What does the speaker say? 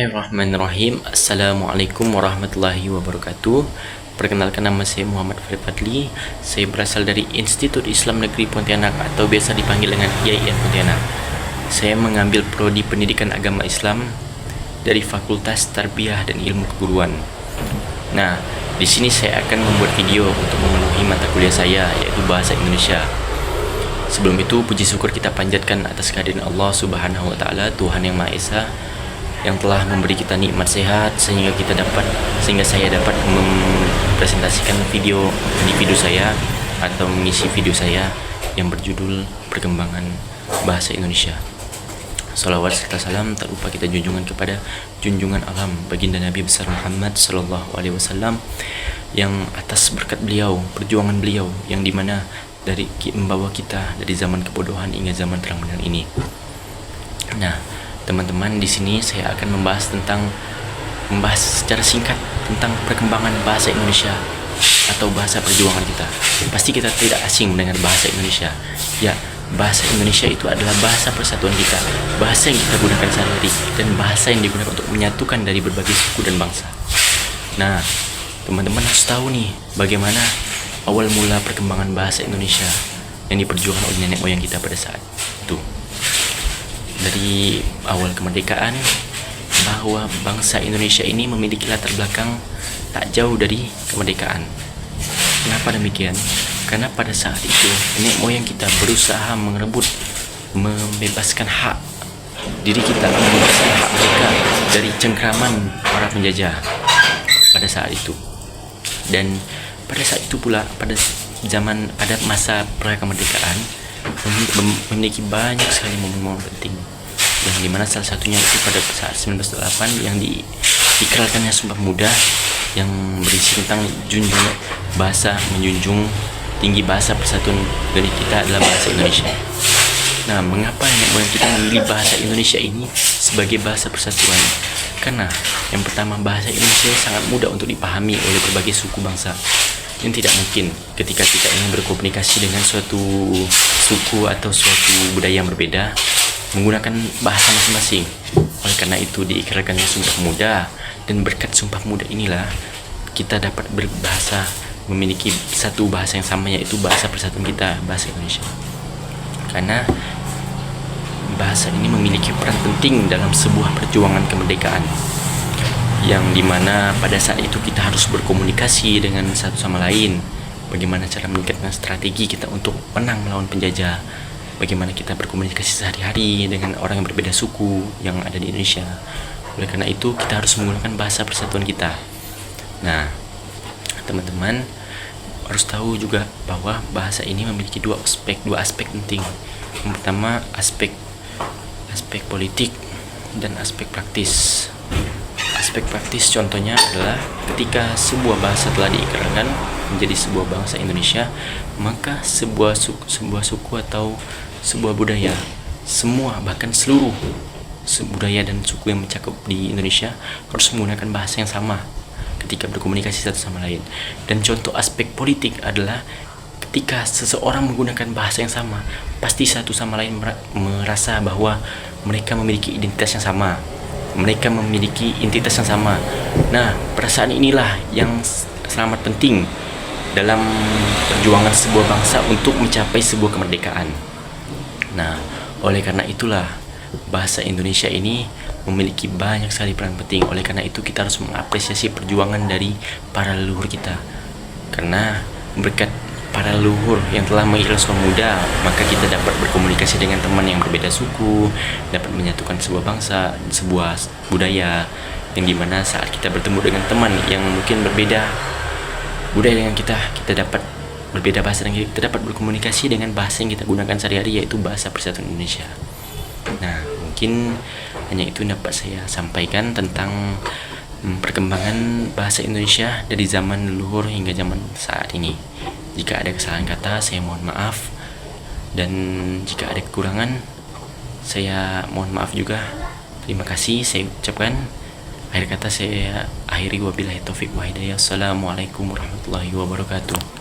Bismillahirrahmanirrahim. Assalamualaikum warahmatullahi wabarakatuh. Perkenalkan, nama saya Muhammad Fadli. Saya berasal dari Institut Islam Negeri Pontianak atau biasa dipanggil dengan IAIN Pontianak. Saya mengambil prodi Pendidikan Agama Islam dari Fakultas Tarbiyah dan Ilmu Keguruan. Nah, di sini saya akan membuat video untuk memenuhi mata kuliah saya, yaitu Bahasa Indonesia. Sebelum itu, puji syukur kita panjatkan atas kehadiran Allah Subhanahu wa Ta'ala, Tuhan yang Maha Esa, yang telah memberi kita nikmat sehat sehingga saya dapat mempresentasikan individu saya atau mengisi video saya yang berjudul Perkembangan Bahasa Indonesia. Salawat serta salam tak lupa kita junjungan kepada junjungan alam baginda Nabi besar Muhammad sallallahu alaihi wasallam, yang atas berkat beliau, perjuangan beliau yang dimana dari membawa kita dari zaman kebodohan hingga zaman terang benderang ini. Nah, teman-teman, di sini saya akan membahas secara singkat tentang perkembangan bahasa Indonesia atau bahasa perjuangan kita. Pasti kita tidak asing mendengar bahasa Indonesia. Ya, bahasa Indonesia itu adalah bahasa persatuan kita, bahasa yang kita gunakan sehari-hari, dan bahasa yang digunakan untuk menyatukan dari berbagai suku dan bangsa. Nah, teman-teman harus tahu nih bagaimana awal mula perkembangan bahasa Indonesia yang diperjuangkan oleh nenek moyang kita pada saat itu. Dari awal kemerdekaan, bahwa bangsa Indonesia ini memiliki latar belakang tak jauh dari kemerdekaan. Kenapa demikian? Karena pada saat itu nenek moyang kita berusaha membebaskan hak diri kita, membebaskan hak mereka dari cengkraman para penjajah pada saat itu. Dan pada saat itu pula, pada masa prakemerdekaan, memiliki banyak sekali momen-momen penting, yang dimana salah satunya itu pada saat 1908 yang diikrarkannya Sumpah Pemuda yang berisi tentang menjunjung tinggi bahasa persatuan negeri kita adalah bahasa Indonesia. Nah, mengapa nenek moyang kita memilih bahasa Indonesia ini sebagai bahasa persatuan? Karena yang pertama, bahasa Indonesia sangat mudah untuk dipahami oleh berbagai suku bangsa. Yang tidak mungkin ketika kita ingin berkomunikasi dengan suatu suku atau suatu budaya yang berbeda menggunakan bahasa masing-masing. Oleh karena itu diikrarkannya Sumpah Pemuda, dan berkat Sumpah Pemuda inilah kita dapat memiliki satu bahasa yang sama, yaitu bahasa persatuan kita, bahasa Indonesia. Karena bahasa ini memiliki peran penting dalam sebuah perjuangan kemerdekaan, yang dimana pada saat itu kita harus berkomunikasi dengan satu sama lain. Bagaimana cara meningkatkan strategi kita untuk menang melawan penjajah, bagaimana kita berkomunikasi sehari-hari dengan orang yang berbeda suku yang ada di Indonesia. Oleh karena itu kita harus menggunakan bahasa persatuan kita. Nah, teman-teman harus tahu juga bahwa bahasa ini memiliki dua aspek penting. Yang pertama, aspek politik dan aspek praktis. Aspek praktis contohnya adalah ketika sebuah bahasa telah diikrarkan menjadi sebuah bangsa Indonesia, maka sebuah suku atau sebuah budaya, bahkan seluruh budaya dan suku yang mencakup di Indonesia harus menggunakan bahasa yang sama ketika berkomunikasi satu sama lain. Dan contoh aspek politik adalah ketika seseorang menggunakan bahasa yang sama, pasti satu sama lain merasa bahwa mereka memiliki identitas yang sama, mereka memiliki entitas yang sama. Nah, perasaan inilah yang sangat penting dalam perjuangan sebuah bangsa untuk mencapai sebuah kemerdekaan. Nah, oleh karena itulah bahasa Indonesia ini memiliki banyak sekali peran penting. Oleh karena itu kita harus mengapresiasi perjuangan dari para leluhur kita. Karena berkat para leluhur yang telah mengikrarkan Sumpah Pemuda, maka kita dapat berkomunikasi dengan teman yang berbeda suku, dapat menyatukan sebuah bangsa, sebuah budaya, yang dimana saat kita bertemu dengan teman yang mungkin berbeda budaya dengan kita dapat berbeda bahasa dan kita dapat berkomunikasi dengan bahasa yang kita gunakan sehari-hari, yaitu bahasa persatuan Indonesia. Nah, mungkin hanya itu yang dapat saya sampaikan tentang perkembangan bahasa Indonesia dari zaman leluhur hingga zaman saat ini. Jika ada kesalahan kata, saya mohon maaf, dan jika ada kekurangan, saya mohon maaf juga. Terima kasih saya ucapkan. Akhir kata saya akhiri, wabillahi taufik wa hidayah. Assalamualaikum warahmatullahi wabarakatuh.